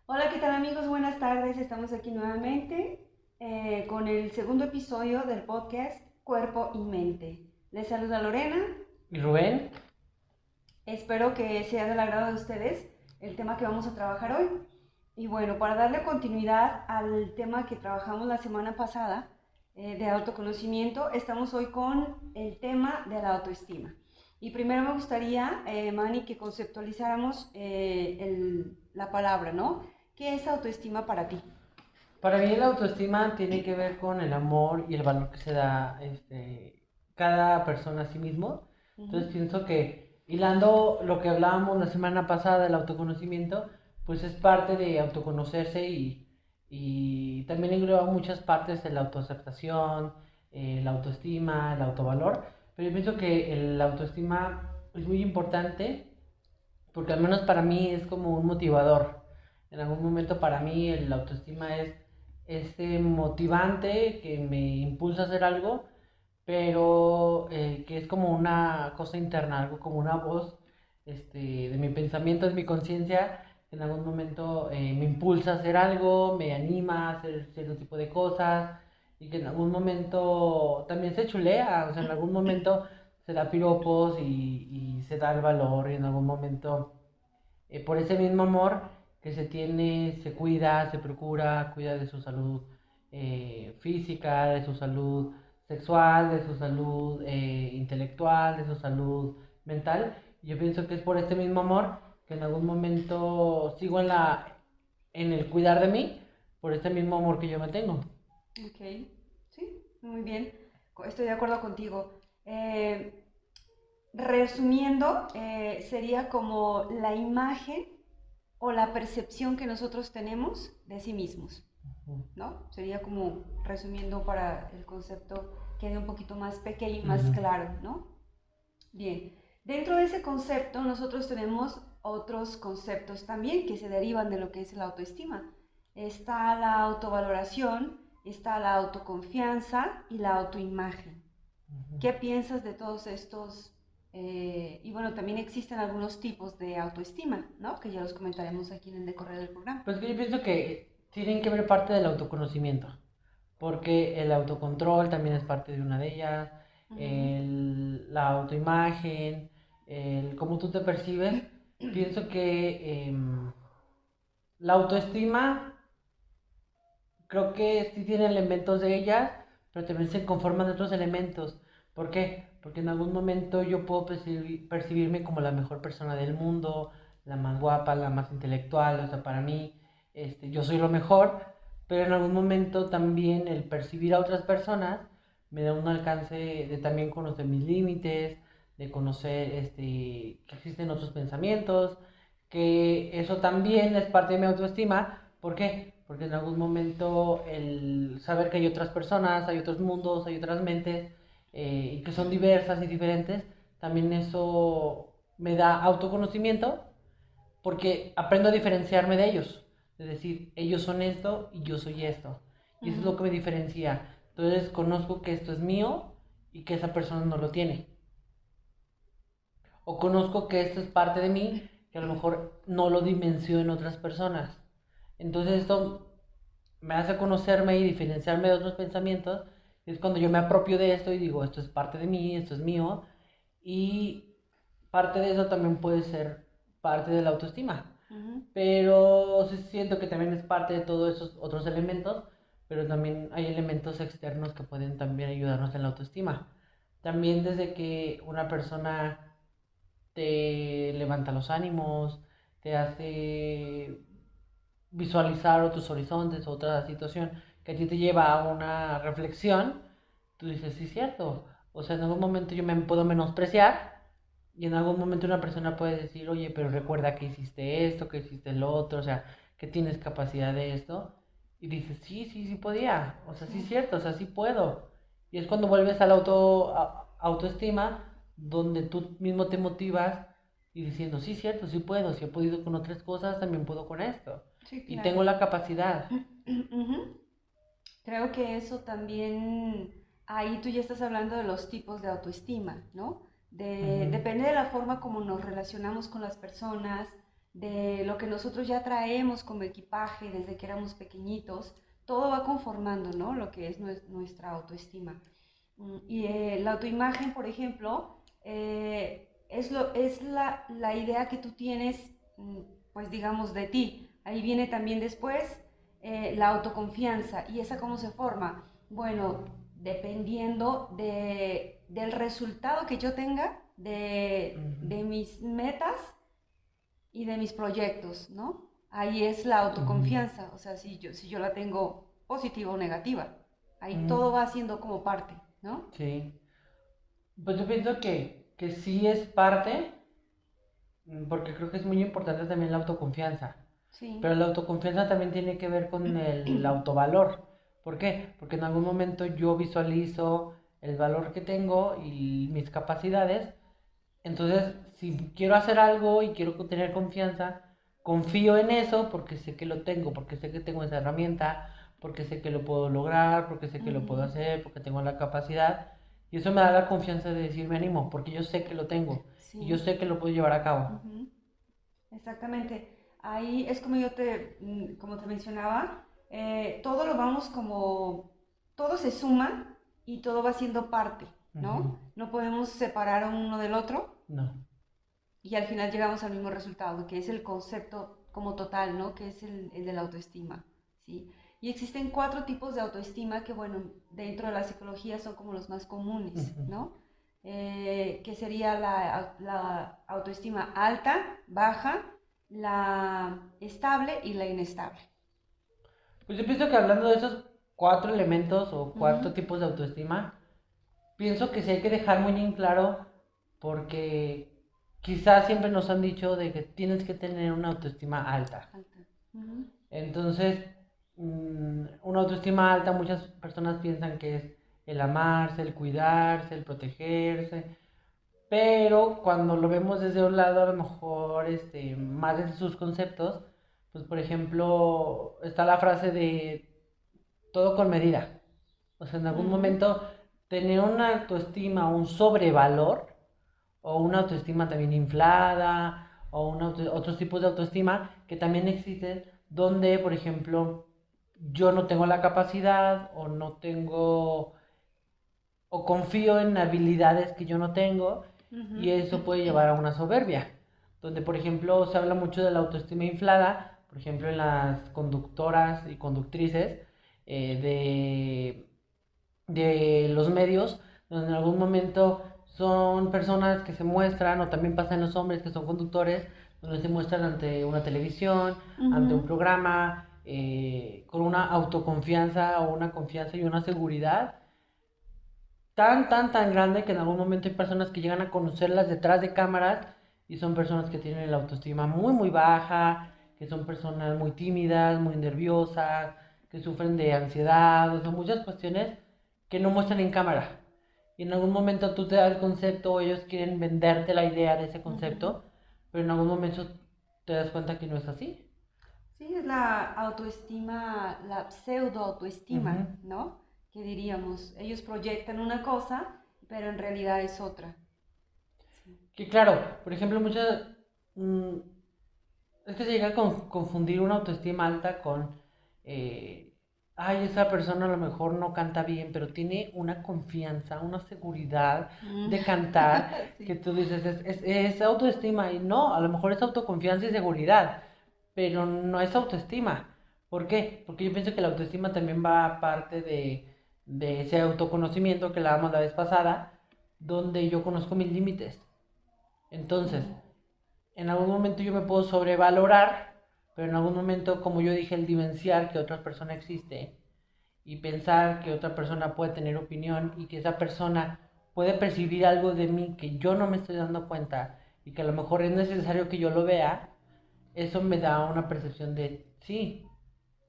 Hola, ¿qué tal amigos? Buenas tardes. Estamos aquí nuevamente con el segundo episodio del podcast Cuerpo y Mente. Les saluda Lorena. ¿Y Rubén? Espero que sea del agrado de ustedes el tema que vamos a trabajar hoy. Y bueno, para darle continuidad al tema que trabajamos la semana pasada de autoconocimiento, estamos hoy con el tema de la autoestima. Y primero me gustaría, Manny, que conceptualizáramos la palabra, ¿no? ¿Qué es autoestima para ti? Para mí la autoestima tiene que ver con el amor y el valor que se da cada persona a sí mismo. Ujú. Entonces pienso que hilando lo que hablábamos la semana pasada del autoconocimiento, pues es parte de autoconocerse y también engloba muchas partes de la autoaceptación, la autoestima, el autovalor. Pero yo pienso que la autoestima es muy importante porque al menos para mí es como un motivador. En algún momento para mí el autoestima es este motivante que me impulsa a hacer algo, pero que es como una cosa interna, algo como una voz de mi pensamiento, de mi conciencia, que en algún momento me impulsa a hacer algo, me anima a hacer cierto tipo de cosas y que en algún momento también se chulea, o sea, en algún momento se da piropos y se da el valor y en algún momento por ese mismo amor que se tiene, se cuida, se procura, cuida de su salud física, de su salud sexual, de su salud intelectual, de su salud mental. Y yo pienso que es por este mismo amor que en algún momento sigo en el cuidar de mí, por este mismo amor que yo me tengo. Ok, sí, muy bien. Estoy de acuerdo contigo. Resumiendo, sería como la imagen o la percepción que nosotros tenemos de sí mismos, ¿no? Sería como resumiendo para el concepto que quede un poquito más pequeño y más Ujú. claro, ¿no? Bien, dentro de ese concepto nosotros tenemos otros conceptos también que se derivan de lo que es la autoestima. Está la autovaloración, está la autoconfianza y la autoimagen. ¿Qué piensas de todos estos? Y bueno, también existen algunos tipos de autoestima, ¿no? Que ya los comentaremos aquí en el decorrer del programa. Pues que yo pienso que tienen que ver parte del autoconocimiento, porque el autocontrol también es parte de una de ellas, Ujú. la autoimagen, el cómo tú te percibes. Pienso que la autoestima creo que sí tiene elementos de ellas, pero también se conforman de otros elementos. ¿Por qué? Porque en algún momento yo puedo percibirme como la mejor persona del mundo, la más guapa, la más intelectual, o sea, para mí, yo soy lo mejor, pero en algún momento también el percibir a otras personas me da un alcance de también conocer mis límites, de conocer que existen otros pensamientos, que eso también es parte de mi autoestima. ¿Por qué? Porque en algún momento el saber que hay otras personas, hay otros mundos, hay otras mentes y que son diversas y diferentes, también eso me da autoconocimiento porque aprendo a diferenciarme de ellos. Es decir, ellos son esto y yo soy esto. Y eso es lo Ujú. que me diferencia. Entonces conozco que esto es mío y que esa persona no lo tiene. O conozco que esto es parte de mí que a lo mejor no lo dimensiono en otras personas. Entonces esto me hace conocerme y diferenciarme de otros pensamientos. Es cuando yo me apropio de esto y digo, esto es parte de mí, esto es mío. Y parte de eso también puede ser parte de la autoestima. Ujú. Pero sí siento que también es parte de todos esos otros elementos, pero también hay elementos externos que pueden también ayudarnos en la autoestima. También desde que una persona te levanta los ánimos, te hace visualizar otros horizontes, otra situación que a ti te lleva a una reflexión, tú dices, sí, cierto. O sea, en algún momento yo me puedo menospreciar y en algún momento una persona puede decir, oye, pero recuerda que hiciste esto, que hiciste lo otro, o sea, que tienes capacidad de esto. Y dices, sí, sí, sí podía. O sea, sí es Sí. cierto, o sea, sí puedo. Y es cuando vuelves a la autoestima, donde tú mismo te motivas y diciendo, sí, cierto, sí puedo, si he podido con otras cosas, también puedo con esto. Sí, Y claro. tengo la capacidad. Ujú. Creo que eso también, ahí tú ya estás hablando de los tipos de autoestima, ¿no? Ujú. Depende de la forma como nos relacionamos con las personas, de lo que nosotros ya traemos como equipaje desde que éramos pequeñitos, todo va conformando, ¿no? Lo que es nuestra autoestima. Y la autoimagen, por ejemplo, es la idea que tú tienes, pues digamos, de ti. Ahí viene también después la autoconfianza. ¿Y esa cómo se forma? Bueno, dependiendo del resultado que yo tenga, de mis metas y de mis proyectos, ¿no? Ahí es la Ujú, autoconfianza, o sea, si yo la tengo positiva o negativa, ahí ujú, todo va siendo como parte, ¿no? sí. Pues yo pienso que sí es parte, porque creo que es muy importante también la autoconfianza. Sí. Pero la autoconfianza también tiene que ver con el autovalor. ¿Por qué? Porque en algún momento yo visualizo el valor que tengo y mis capacidades. Entonces, si quiero hacer algo y quiero tener confianza, confío en eso porque sé que lo tengo, porque sé que tengo esa herramienta, porque sé que lo puedo lograr, porque sé que lo puedo Ujú. hacer, porque tengo la capacidad. Y eso me da la confianza de decir me animo, porque yo sé que lo tengo y yo Sí. sé que lo puedo llevar a cabo. Ujú. Exactamente. Ahí es como como te mencionaba, todo lo vamos como, todo se suma y todo va siendo parte, Ujú. ¿no? No podemos separar uno del otro No. y al final llegamos al mismo resultado, que es el concepto como total, ¿no? Que es el de la autoestima, ¿sí? Y existen cuatro tipos de autoestima que, bueno, dentro de la psicología son como los más comunes, Ujú. ¿no? Que sería la autoestima alta, baja, la estable y la inestable. Pues yo pienso que hablando de esos cuatro elementos o cuatro Ujú, tipos de autoestima, pienso que sí hay que dejar muy en claro porque quizás siempre nos han dicho de que tienes que tener una autoestima alta. alta. Ujú, Entonces, una autoestima alta, muchas personas piensan que es el amarse, el cuidarse, el protegerse, pero cuando lo vemos desde un lado, a lo mejor más desde sus conceptos, pues por ejemplo, está la frase de todo con medida. O sea, en algún ujú, momento tener una autoestima, un sobrevalor, o una autoestima también inflada, o otros tipos de autoestima que también existen, donde, por ejemplo, yo no tengo la capacidad, o no tengo, o confío en habilidades que yo no tengo, y ujú, eso puede llevar a una soberbia, donde, por ejemplo, se habla mucho de la autoestima inflada, por ejemplo, en las conductoras y conductrices, de los medios, donde en algún momento son personas que se muestran, o también pasa en los hombres que son conductores, donde se muestran ante una televisión, ante un ujú, programa, con una autoconfianza o una confianza y una seguridad tan grande que en algún momento hay personas que llegan a conocerlas detrás de cámaras y son personas que tienen la autoestima muy baja, que son personas muy tímidas, muy nerviosas, que sufren de ansiedad, o sea, muchas cuestiones que no muestran en cámara. Y en algún momento tú te das el concepto o ellos quieren venderte la idea de ese ujú. concepto, pero en algún momento te das cuenta que no es así. Sí, es la autoestima, la pseudo Ujú. autoestima, ¿no? Que diríamos, ellos proyectan una cosa, pero en realidad es otra. Sí. Que claro, por ejemplo, muchas... mm, es que se llega a confundir una autoestima alta con, ay, esa persona a lo mejor no canta bien, pero tiene una confianza, una seguridad Mm. de cantar que Sí. tú dices, es autoestima. Y no, a lo mejor es autoconfianza y seguridad, pero no es autoestima. ¿Por qué? Porque yo pienso que la autoestima también va aparte de ese autoconocimiento que la damos la vez pasada, donde yo conozco mis límites. Entonces, Ujú, en algún momento yo me puedo sobrevalorar, pero en algún momento, como yo dije, el vivenciar que otra persona existe y pensar que otra persona puede tener opinión y que esa persona puede percibir algo de mí que yo no me estoy dando cuenta y que a lo mejor es necesario que yo lo vea, eso me da una percepción de, sí,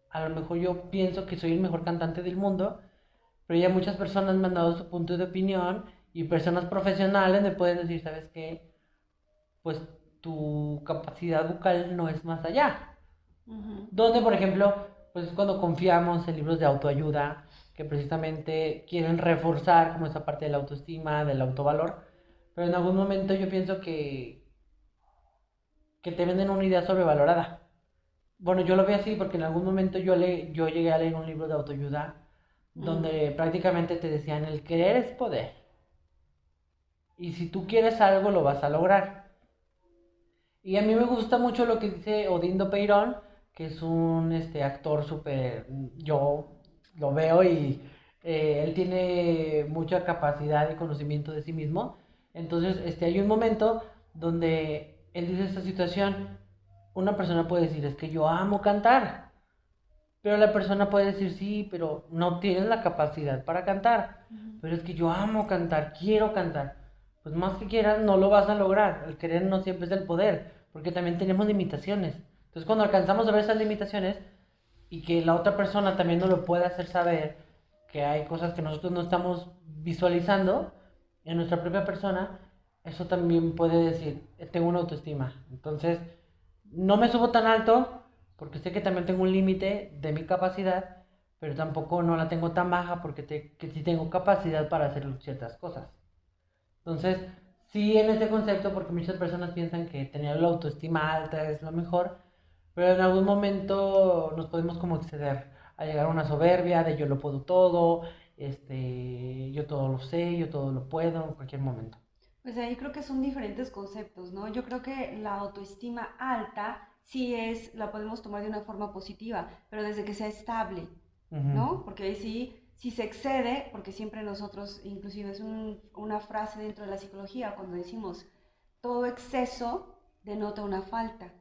a lo mejor yo pienso que soy el mejor cantante del mundo, pero ya muchas personas me han dado su punto de opinión y personas profesionales me pueden decir, ¿sabes qué? Pues tu capacidad vocal no es más allá. ujú. Donde, por ejemplo, pues cuando confiamos en libros de autoayuda que precisamente quieren reforzar como esa parte de la autoestima, del autovalor, pero en algún momento yo pienso que te venden una idea sobrevalorada. Bueno, yo lo veo así porque en algún momento yo llegué a leer un libro de autoayuda donde prácticamente te decían el querer es poder. Y si tú quieres algo, lo vas a lograr. Y a mí me gusta mucho lo que dice Odindo Peirón, que es un actor súper... Yo lo veo y él tiene mucha capacidad y conocimiento de sí mismo. Entonces, hay un momento donde él dice esta situación. Una persona puede decir, es que yo amo cantar. Pero la persona puede decir, sí, pero no tienes la capacidad para cantar. Pero es que yo amo cantar, quiero cantar. Pues más que quieras, no lo vas a lograr. El querer no siempre es el poder, porque también tenemos limitaciones. Entonces, cuando alcanzamos a ver esas limitaciones y que la otra persona también nos lo puede hacer saber, que hay cosas que nosotros no estamos visualizando en nuestra propia persona, eso también puede decir, tengo una autoestima. Entonces, no me subo tan alto porque sé que también tengo un límite de mi capacidad, pero tampoco no la tengo tan baja porque que sí tengo capacidad para hacer ciertas cosas. Entonces, sí en este concepto, porque muchas personas piensan que tener la autoestima alta es lo mejor, pero en algún momento nos podemos como exceder a llegar a una soberbia de yo lo puedo todo, yo todo lo sé, yo todo lo puedo en cualquier momento. Pues ahí creo que son diferentes conceptos, ¿no? Yo creo que la autoestima alta sí la podemos tomar de una forma positiva, pero desde que sea estable, Ujú, ¿no? Porque ahí sí, si se excede, porque siempre nosotros, inclusive es una frase dentro de la psicología, cuando decimos todo exceso denota una falta,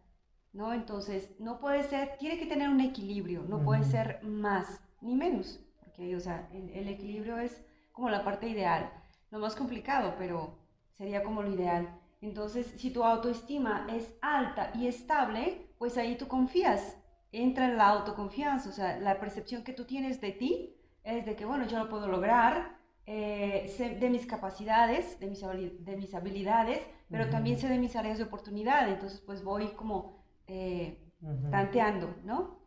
¿no? Entonces, no puede ser, tiene que tener un equilibrio, no puede ujú, ser más ni menos, porque, o sea, el equilibrio es como la parte ideal, lo más complicado, pero sería como lo ideal. Entonces, si tu autoestima es alta y estable, pues ahí tú confías, entra en la autoconfianza, o sea, la percepción que tú tienes de ti es de que, bueno, yo lo puedo lograr, sé de mis capacidades, de mis habilidades, pero también ujú, sé de mis áreas de oportunidad, entonces pues voy como ujú, tanteando, ¿no?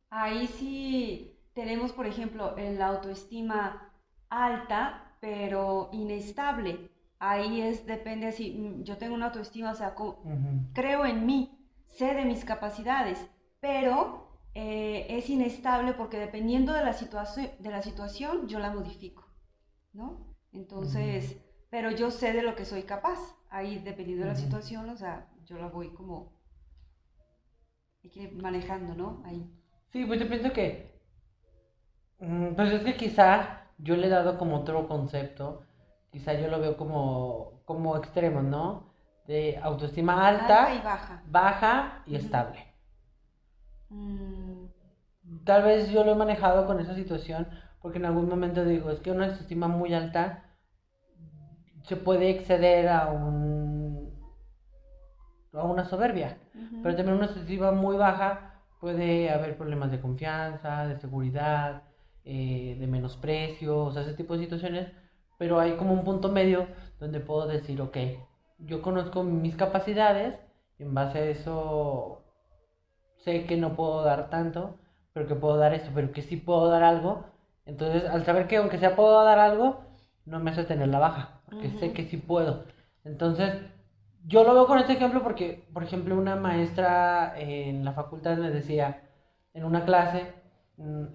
Ahí sí tenemos, por ejemplo, la autoestima alta, pero inestable. Ahí depende si yo tengo una autoestima, o sea, ujú, creo en mí, sé de mis capacidades, pero es inestable porque dependiendo de la situación, yo la modifico, ¿no? ujú, Entonces, pero yo sé de lo que soy capaz. Ahí, dependiendo de la ujú. situación, o sea, yo la voy como hay que ir manejando, ¿no? Ahí. Sí, pues yo pienso que, pues es que quizá yo le he dado como otro concepto, quizá yo lo veo como extremo, ¿no? De autoestima Alta y alta, baja. baja y Ujú. estable. Mm, Tal vez yo lo he manejado con esa situación porque en algún momento digo, es que una autoestima muy alta se puede exceder a una soberbia, pero ujú. también una autoestima muy baja puede haber problemas de confianza, de seguridad, de menosprecio, o sea, ese tipo de situaciones, pero hay como un punto medio donde puedo decir, ok, yo conozco mis capacidades, en base a eso sé que no puedo dar tanto, pero que puedo dar esto, pero que sí puedo dar algo. Entonces, al saber que aunque sea puedo dar algo, no me hace tener la baja, porque sé Ujú. que sí puedo. Entonces, yo lo veo con este ejemplo porque, por ejemplo, una maestra en la facultad me decía en una clase,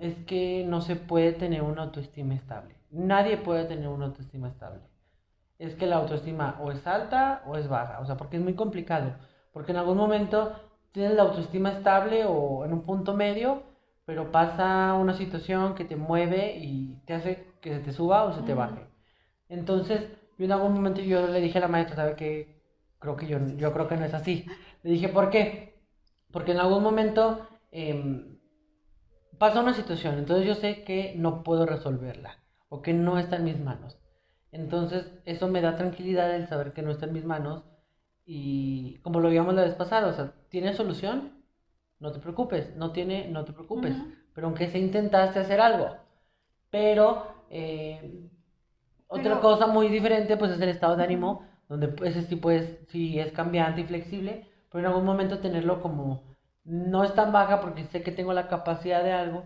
es que no se puede tener una autoestima estable. Nadie puede tener una autoestima estable. Es que la autoestima o es alta o es baja, o sea, porque es muy complicado, porque en algún momento tienes la autoestima estable o en un punto medio, pero pasa una situación que te mueve y te hace que se te suba o se te Ujú. baje. Entonces, yo en algún momento yo le dije a la maestra, ¿sabe qué? Creo que yo creo que no es así. Le dije, ¿por qué? Porque en algún momento pasa una situación, entonces yo sé que no puedo resolverla o que no está en mis manos. Entonces eso me da tranquilidad el saber que no está en mis manos y como lo vimos la vez pasada, o sea, ¿tiene solución? No te preocupes, no tiene, no te preocupes, Ujú. pero aunque se intentaste hacer algo, pero Pero, otra cosa muy diferente pues es el estado de ánimo, donde pues ese tipo es, sí es cambiante y flexible, pero en algún momento tenerlo como, no es tan baja porque sé que tengo la capacidad de algo,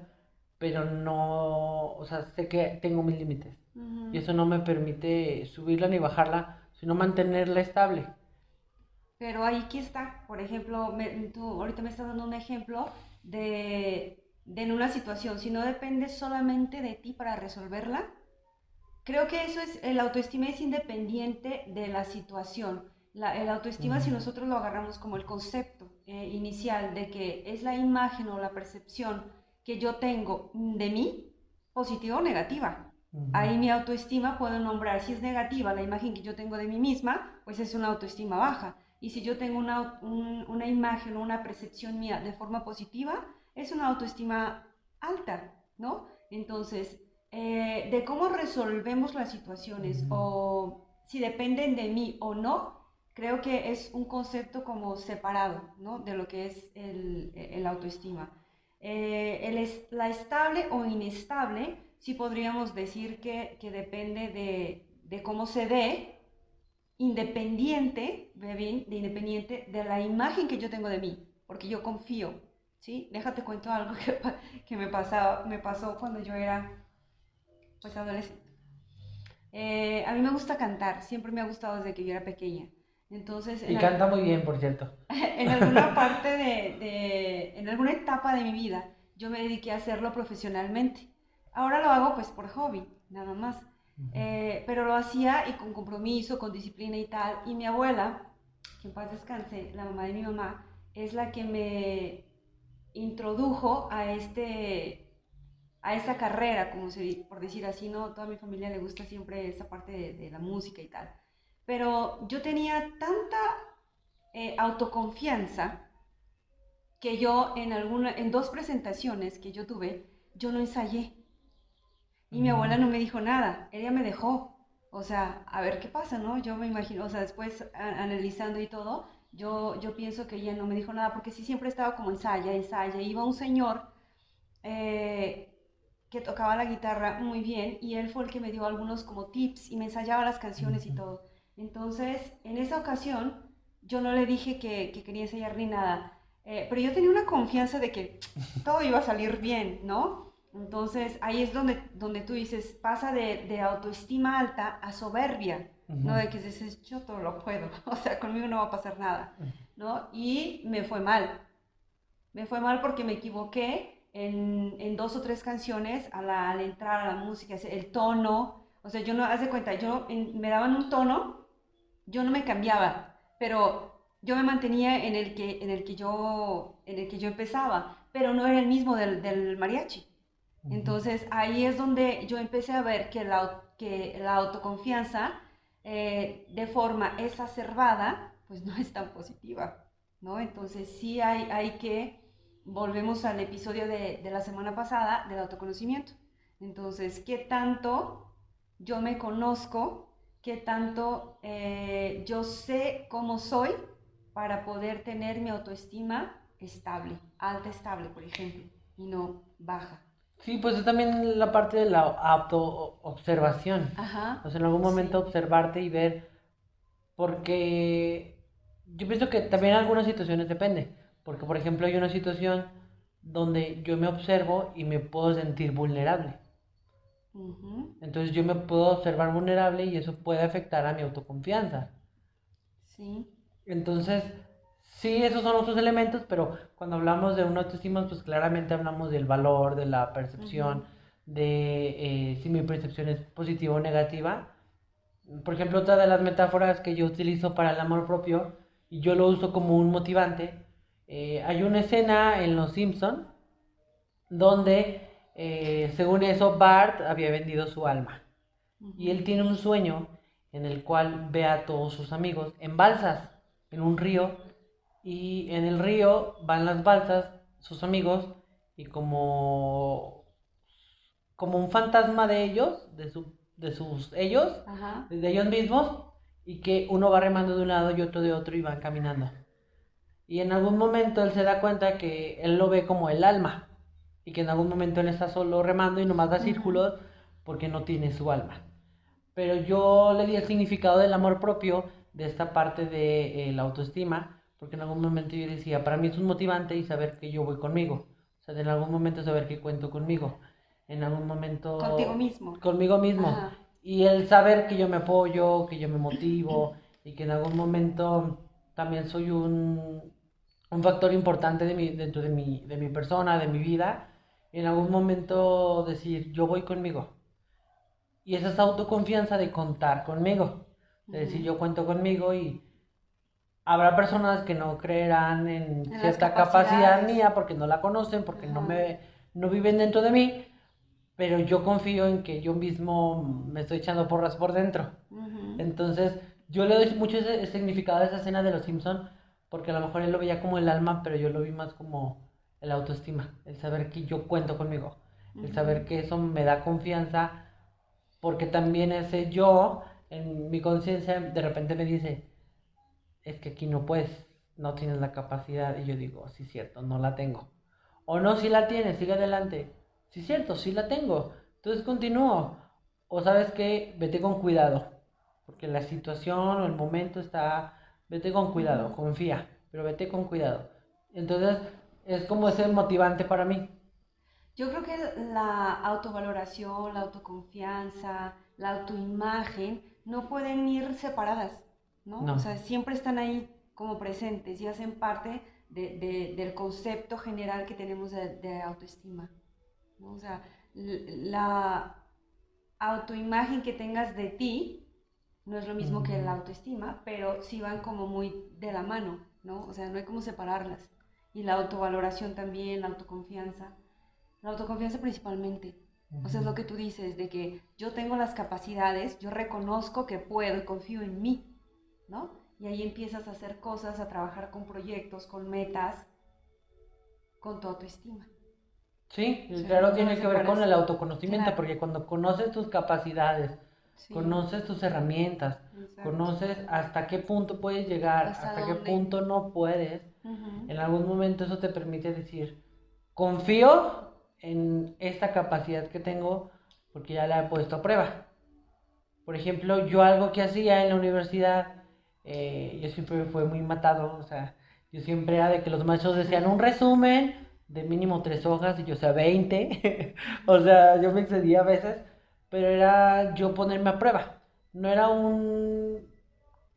pero no, o sea, sé que tengo mis límites. Y ujú. eso no me permite subirla ni bajarla, sino mantenerla estable. Pero ahí aquí está, por ejemplo, tú ahorita me estás dando un ejemplo de en una situación, si no depende solamente de ti para resolverla, creo que eso es, el autoestima es independiente de la situación. El autoestima, si Ujú, nosotros lo agarramos como el concepto inicial de que es la imagen o la percepción que yo tengo de mí, positiva o negativa. ujú, Ahí mi autoestima puedo nombrar, si es negativa la imagen que yo tengo de mí misma, pues es una autoestima baja. Y si yo tengo una imagen o una percepción mía de forma positiva, es una autoestima alta, ¿no? Entonces, de cómo resolvemos las situaciones ujú. o si dependen de mí o no, creo que es un concepto como separado, ¿no? De lo que es el autoestima. La estable o inestable, sí podríamos decir que depende de cómo se dé, independiente de la imagen que yo tengo de mí, porque yo confío, ¿sí? Déjate cuento algo que me pasó cuando yo era pues adolescente. A mí me gusta cantar, siempre me ha gustado desde que yo era pequeña. Entonces, Y canta muy bien, por cierto. en alguna parte en alguna etapa de mi vida, yo me dediqué a hacerlo profesionalmente. Ahora lo hago pues por hobby, nada más. Ujú. Pero lo hacía y con compromiso, con disciplina y tal. Y mi abuela, que en paz descanse, la mamá de mi mamá, es la que me introdujo a esa carrera, como por decir así, ¿no? Toda mi familia le gusta siempre esa parte de la música y tal. Pero yo tenía tanta autoconfianza que yo en dos presentaciones que yo tuve, yo no ensayé. Y mi abuela Mm. no me dijo nada, ella me dejó. O sea, a ver qué pasa, ¿no? Yo me imagino, o sea, después analizando y todo, yo pienso que ella no me dijo nada porque sí siempre estaba como ensaya. Iba un señor eh, que tocaba la guitarra muy bien y él fue el que me dio algunos como tips y me ensayaba las canciones y Ujú. todo. Entonces, en esa ocasión, yo no le dije que quería ensayar ni nada, pero yo tenía una confianza de que todo iba a salir bien, ¿no? Entonces, ahí es donde tú dices, pasa de autoestima alta a soberbia, ¿no? Ujú. De que dices, yo todo lo puedo, o sea, conmigo no va a pasar nada, ¿no? Y me fue mal. Me fue mal porque me equivoqué en dos o tres canciones al entrar a la música, el tono. O sea, yo no, haz de cuenta, me daban un tono, yo no me cambiaba, pero yo me mantenía en el que yo empezaba, pero no era el mismo del mariachi. Ujú. Entonces ahí es donde yo empecé a ver que la autoconfianza de forma exacerbada, pues no es tan positiva, ¿no? Entonces sí hay que, volvemos al episodio de la semana pasada del autoconocimiento. Entonces, ¿qué tanto yo me conozco? ¿Qué tanto yo sé cómo soy para poder tener mi autoestima estable, alta estable, por ejemplo, y no baja? Sí, pues es también la parte de la autoobservación. O Ajá, sea, en algún momento sí. observarte y ver, porque yo pienso que también en algunas situaciones depende. Porque, por ejemplo, hay una situación donde yo me observo y me puedo sentir vulnerable. Ujú, Entonces yo me puedo observar vulnerable y eso puede afectar a mi autoconfianza. sí. Entonces, sí, esos son otros elementos, pero cuando hablamos de una autoestima, pues claramente hablamos del valor, de la percepción, Ujú, de si mi percepción es positiva o negativa. Por ejemplo, otra de las metáforas que yo utilizo para el amor propio, y yo lo uso como un motivante, hay una escena en Los Simpson donde, según eso, Bart había vendido su alma. Y ujú, él tiene un sueño en el cual ve a todos sus amigos en balsas, en un río, y en el río van las balsas, sus amigos, y como un fantasma de ellos, ajá, de ellos mismos, y que uno va remando de un lado y otro de otro y van caminando. Y en algún momento él se da cuenta que él lo ve como el alma, y que en algún momento él está solo remando y nomás da ujú, círculos porque no tiene su alma. Pero yo le di el significado del amor propio, de esta parte de la autoestima, porque en algún momento yo decía, para mí es un motivante y saber que yo voy conmigo. O sea, en algún momento saber que cuento conmigo. En algún contigo momento mismo. conmigo mismo. Ajá. Y el saber que yo me apoyo, que yo me motivo y que en algún momento... también soy un factor importante dentro de mi persona, de mi vida. En algún momento decir, yo voy conmigo. Y esa es autoconfianza de contar conmigo. De decir, Ujú. yo cuento conmigo y habrá personas que no creerán en En las cierta capacidad capacidades. mía porque no la conocen, porque Ajá. no viven dentro de mí, pero yo confío en que yo mismo me estoy echando porras por dentro. Ujú. Entonces, yo le doy mucho ese significado a esa escena de los Simpson, porque a lo mejor él lo veía como el alma, pero yo lo vi más como el autoestima, el saber que yo cuento conmigo, el saber Ujú. que eso me da confianza, porque también ese yo, en mi conciencia, de repente me dice, es que aquí no puedes, no tienes la capacidad, y yo digo, sí, cierto, no la tengo. O no, si la tienes, sigue adelante. Sí, cierto, sí la tengo. Entonces continúo. O sabes qué, vete con cuidado. Porque la situación o el momento está, vete con cuidado, Ujú. confía, pero vete con cuidado. Entonces es como ese Sí. motivante para mí. Yo creo que la autovaloración, la autoconfianza, la autoimagen no pueden ir separadas, ¿no? O No. sea, siempre están ahí como presentes y hacen parte del concepto general que tenemos de autoestima, ¿no? O sea, la autoimagen que tengas de ti no es lo mismo que la Mm, autoestima, pero sí van como muy de la mano, ¿no? O sea, no hay como separarlas. Y la autovaloración también, la autoconfianza. La autoconfianza principalmente. O sea, es ujú. lo que tú dices, de que yo tengo las capacidades, yo reconozco que puedo y confío en mí, ¿no? Y ahí empiezas a hacer cosas, a trabajar con proyectos, con metas, con tu autoestima. Sí, O sea, claro, no tiene las que ver con separas. el autoconocimiento, Claro, porque cuando conoces tus capacidades, sí, conoces tus herramientas, exacto. conoces hasta qué punto puedes llegar, ¿Hasta hasta qué dónde? punto no puedes, Ujú. en algún momento eso te permite decir, confío en esta capacidad que tengo porque ya la he puesto a prueba. Por ejemplo, yo algo que hacía en la universidad, yo siempre fue muy matado, o sea, yo siempre era de que los maestros decían un resumen de mínimo 3 hojas y yo, o sea, 20, o sea, yo me excedía a veces, pero era yo ponerme a prueba, no era un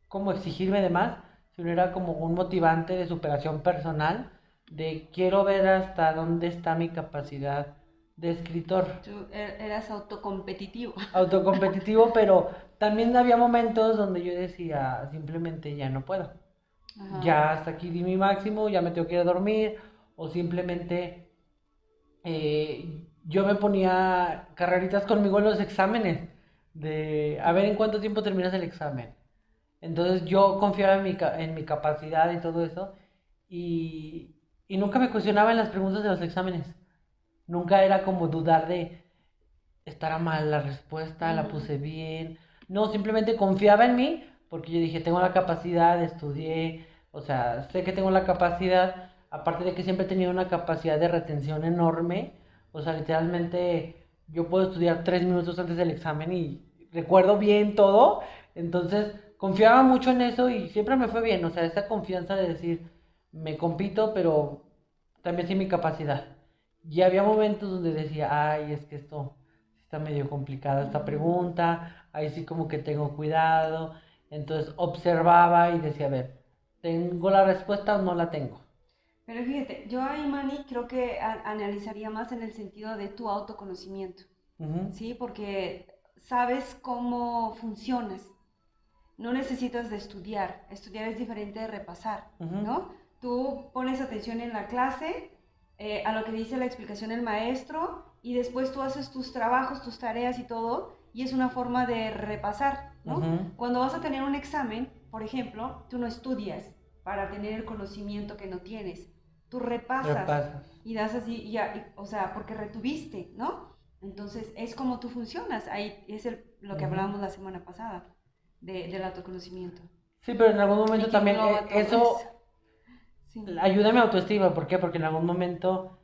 como exigirme de más, sino era como un motivante de superación personal, de quiero ver hasta dónde está mi capacidad de escritor. Tú eras autocompetitivo. Autocompetitivo, pero también había momentos donde yo decía, simplemente ya no puedo. Ajá. Ya hasta aquí di mi máximo, ya me tengo que ir a dormir, o simplemente yo me ponía carreritas conmigo en los exámenes, de a ver en cuánto tiempo terminas el examen. Entonces yo confiaba en mi capacidad y todo eso, y, y nunca me cuestionaba en las preguntas de los exámenes. Nunca era como dudar de, estará mal la respuesta, la Ujú. puse bien. No, simplemente confiaba en mí porque yo dije, tengo la capacidad, estudié, o sea, sé que tengo la capacidad, aparte de que siempre he tenido una capacidad de retención enorme, o sea, literalmente yo puedo estudiar 3 minutos antes del examen y recuerdo bien todo, entonces confiaba mucho en eso y siempre me fue bien, o sea, esa confianza de decir, me compito, pero también sé mi capacidad. Y había momentos donde decía, ay, es que esto está medio complicada esta Ujú. pregunta, ahí sí como que tengo cuidado. Entonces observaba y decía, a ver, ¿tengo la respuesta o no la tengo? Pero fíjate, yo ahí, Manny, creo que analizaría más en el sentido de tu autoconocimiento, Ujú, ¿sí? Porque sabes cómo funcionas. No necesitas de estudiar. Estudiar es diferente de repasar, ujú, ¿no? Tú pones atención en la clase, a lo que dice la explicación del maestro, y después tú haces tus trabajos, tus tareas y todo, y es una forma de repasar, ¿no? ujú. Cuando vas a tener un examen, por ejemplo, tú no estudias para tener el conocimiento que no tienes. Tú repasas Repasas. y das así, ya, o sea, porque retuviste, ¿no? Entonces, es como tú funcionas. Ahí es lo que Ujú. hablábamos la semana pasada del autoconocimiento. Sí, pero en algún Y momento que también engloba todo eso. eso Sí, ayuda a mi autoestima. ¿Por qué? Porque en algún momento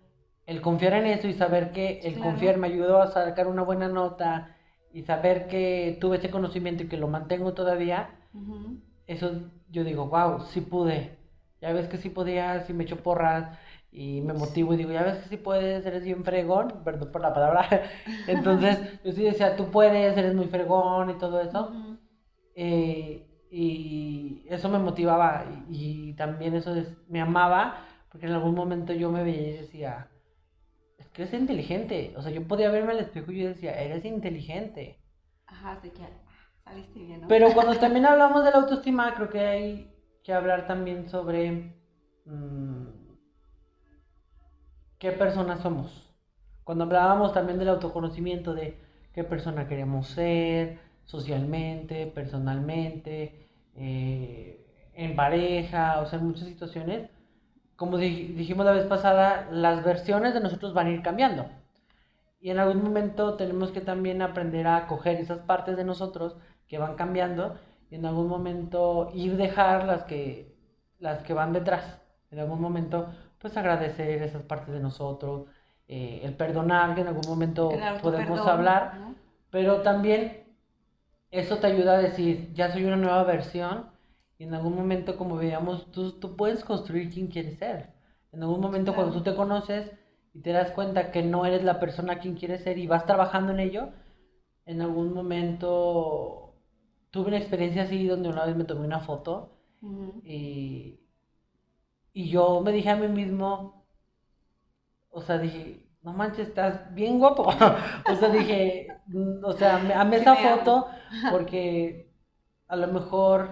el confiar en eso y saber que sí, el claro. confiar me ayudó a sacar una buena nota y saber que tuve ese conocimiento y que lo mantengo todavía, Ujú. eso yo digo, wow, sí pude. Ya ves que sí podía, sí me echo porras y me motivo y digo, ya ves que sí puedes, eres bien fregón, perdón por la palabra. Entonces yo sí decía, tú puedes, eres muy fregón y todo eso. Ujú. y eso me motivaba y también eso me amaba porque en algún momento yo me veía y decía, es que eres inteligente, o sea, yo podía verme al espejo y yo decía, eres inteligente. Ajá, de que saliste bien, ¿no? Pero cuando también hablamos de la autoestima, creo que hay que hablar también sobre mm, qué personas somos. Cuando hablábamos también del autoconocimiento, de qué persona queremos ser socialmente, personalmente, en pareja, o sea, en muchas situaciones, como dijimos la vez pasada, las versiones de nosotros van a ir cambiando. Y en algún momento tenemos que también aprender a coger esas partes de nosotros que van cambiando y en algún momento ir dejar las que van detrás. En algún momento, pues agradecer esas partes de nosotros, el perdonar, que en algún El momento podemos autoperdón, hablar, ¿no? pero también eso te ayuda a decir, ya soy una nueva versión y en algún momento, como veíamos, tú puedes construir quién quieres ser. En algún momento cuando Claro. tú te conoces y te das cuenta que no eres la persona quien quieres ser y vas trabajando en ello, en algún momento tuve una experiencia así donde una vez me tomé una foto Ujú. y, y yo me dije a mí mismo, o sea, dije, no manches, estás bien guapo. O sea, dije, o sea, amé Que esa me amo. foto porque a lo mejor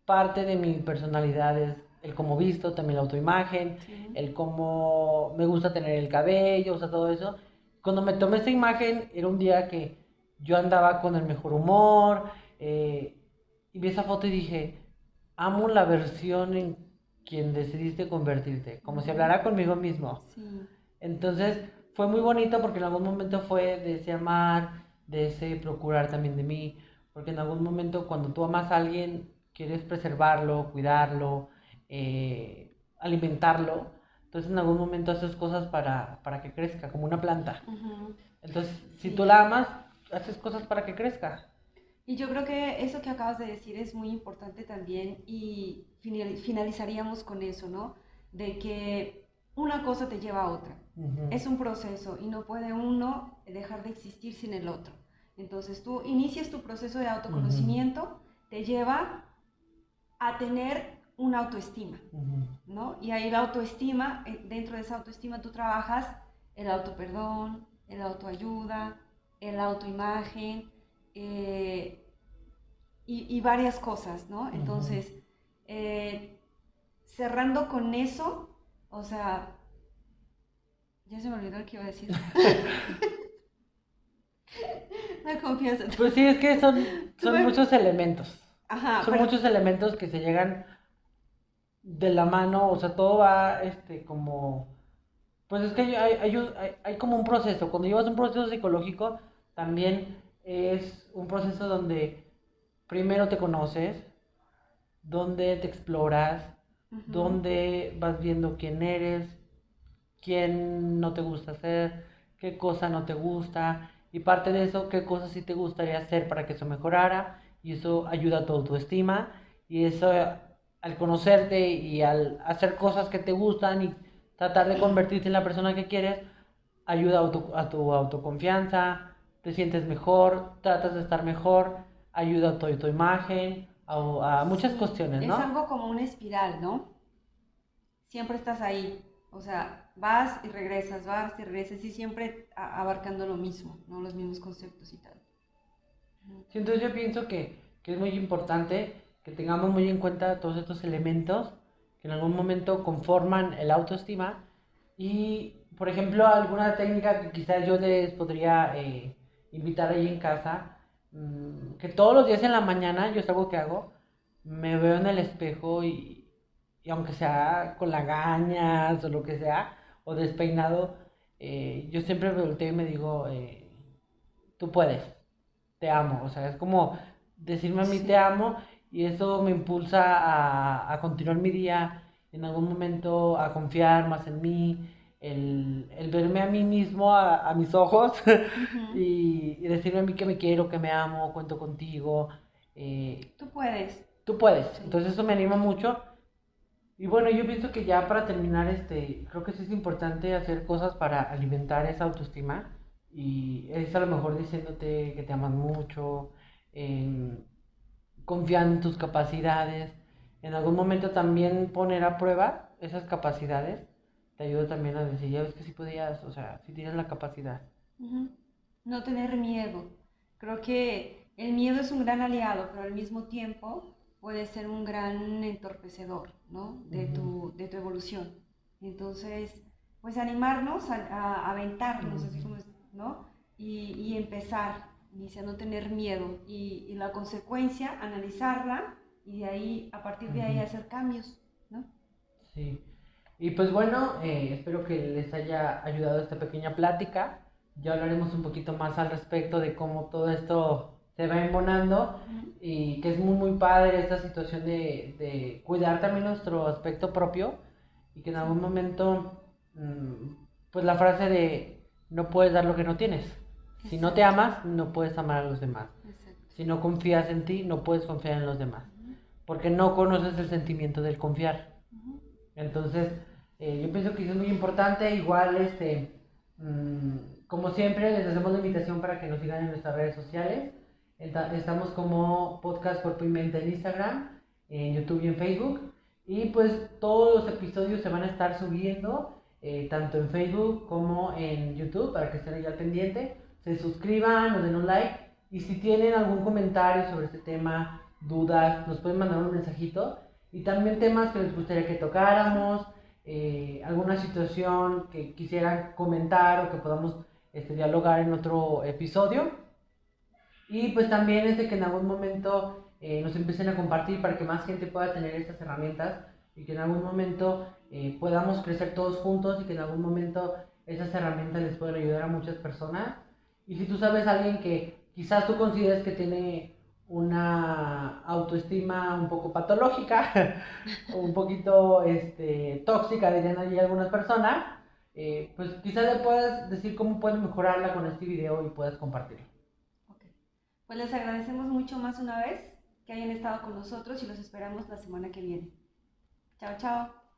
parte de mi personalidad es el cómo visto, también la autoimagen, Sí. el cómo me gusta tener el cabello, o sea, todo eso. Cuando me tomé esa imagen, era un día que yo andaba con el mejor humor, eh, y vi esa foto y dije, amo la versión en quien decidiste convertirte, como si Ujú. hablara conmigo mismo. Sí. Entonces fue muy bonito porque en algún momento fue de ese amar, de ese procurar también de mí, porque en algún momento cuando tú amas a alguien, quieres preservarlo, cuidarlo, alimentarlo, entonces en algún momento haces cosas para que crezca, como una planta. Ujú. Entonces, si tú Sí. la amas, haces cosas para que crezca. Y yo creo que eso que acabas de decir es muy importante también y finalizaríamos con eso, ¿no? De que una cosa te lleva a otra. Ujú, Es un proceso y no puede uno dejar de existir sin el otro. Entonces tú inicias tu proceso de ujú, autoconocimiento, te lleva a tener una autoestima, ujú, ¿no? Y ahí la autoestima, dentro de esa autoestima tú trabajas el autoperdón, el autoayuda, el autoimagen, eh, y varias cosas, ¿no? ujú. Entonces, eh, cerrando con eso, o sea, ya se me olvidó lo que iba a decir. La confianza. Pues sí, es que son Tuve, muchos elementos. ajá, Son pero, muchos elementos que se llegan de la mano, o sea, todo va, como, pues es que hay como un proceso, cuando llevas un proceso psicológico, también es un proceso donde primero te conoces, donde te exploras, ujú, donde vas viendo quién eres, quién no te gusta hacer, qué cosa no te gusta, y parte de eso, qué cosas sí te gustaría hacer para que eso mejorara, y eso ayuda a tu autoestima, y eso al conocerte y al hacer cosas que te gustan y tratar de convertirte en la persona que quieres, ayuda a tu autoconfianza, te sientes mejor, tratas de estar mejor, ayuda a tu imagen, a muchas sí, cuestiones, es ¿no? algo como una espiral, ¿no? Siempre estás ahí, o sea, vas y regresas y siempre abarcando lo mismo, ¿no? Los mismos conceptos y tal. Ujú. Sí, entonces yo pienso que es muy importante que tengamos muy en cuenta todos estos elementos que en algún momento conforman el autoestima y, por ejemplo, alguna técnica que quizás yo les podría invitar ahí en casa, que todos los días en la mañana, yo es algo que hago, me veo en el espejo y aunque sea con lagañas o lo que sea, o despeinado, yo siempre me volteo y me digo, tú puedes, te amo. O sea, es como decirme a mí te Sí, amo y eso me impulsa a continuar mi día, en algún momento a confiar más en mí, el verme a mí mismo, a mis ojos ujú. y decirme a mí que me quiero, que me amo, cuento contigo. Tú puedes, Tú puedes. sí. Entonces eso me anima mucho. Y bueno, yo pienso que ya para terminar, creo que sí es importante hacer cosas para alimentar esa autoestima. Y es a lo mejor diciéndote que te amas mucho, em, confiando en tus capacidades. En algún momento también poner a prueba esas capacidades te ayuda también a decir, ya ves que sí podías, o sea, sí tienes la capacidad. Ujú. No tener miedo. Creo que el miedo es un gran aliado, pero al mismo tiempo puede ser un gran entorpecedor, ¿no? Ujú, De tu evolución. Entonces, pues animarnos a aventarnos, así ujú, como, ¿no? Y empezar, dice, a no tener miedo. Y la consecuencia, analizarla y de ahí, a partir de ahí, ujú. hacer cambios, ¿no? Sí. Y pues bueno, espero que les haya ayudado esta pequeña plática. Ya hablaremos un poquito más al respecto de cómo todo esto se va embonando Ujú. y que es muy padre esta situación de cuidar también nuestro aspecto propio y que en Sí, algún momento, pues la frase de no puedes dar lo que no tienes. Si no te exacto, amas, no puedes amar a los demás. exacto. Si no confías en ti, no puedes confiar en los demás. Ujú, Porque no conoces el sentimiento del confiar. ujú. Entonces, yo pienso que eso es muy importante. Igual, como siempre, les hacemos la invitación para que nos sigan en nuestras redes sociales. Estamos como Podcast Cuerpo y Mente en Instagram, en YouTube y en Facebook. Y pues todos los episodios se van a estar subiendo, tanto en Facebook como en YouTube, para que estén ahí al pendiente. Se suscriban, nos den un like. Y si tienen algún comentario sobre este tema, dudas, nos pueden mandar un mensajito y también temas que les gustaría que tocáramos, alguna situación que quisieran comentar o que podamos dialogar en otro episodio. Y pues también que en algún momento nos empiecen a compartir para que más gente pueda tener estas herramientas y que en algún momento podamos crecer todos juntos y que en algún momento esas herramientas les puedan ayudar a muchas personas. Y si tú sabes a alguien que quizás tú consideres que tiene una autoestima un poco patológica, un poquito tóxica, dirían allí algunas personas, pues quizás le puedas decir cómo puedes mejorarla con este video y puedas compartirlo. Ok. Pues les agradecemos mucho más una vez que hayan estado con nosotros y los esperamos la semana que viene. Chao, chao.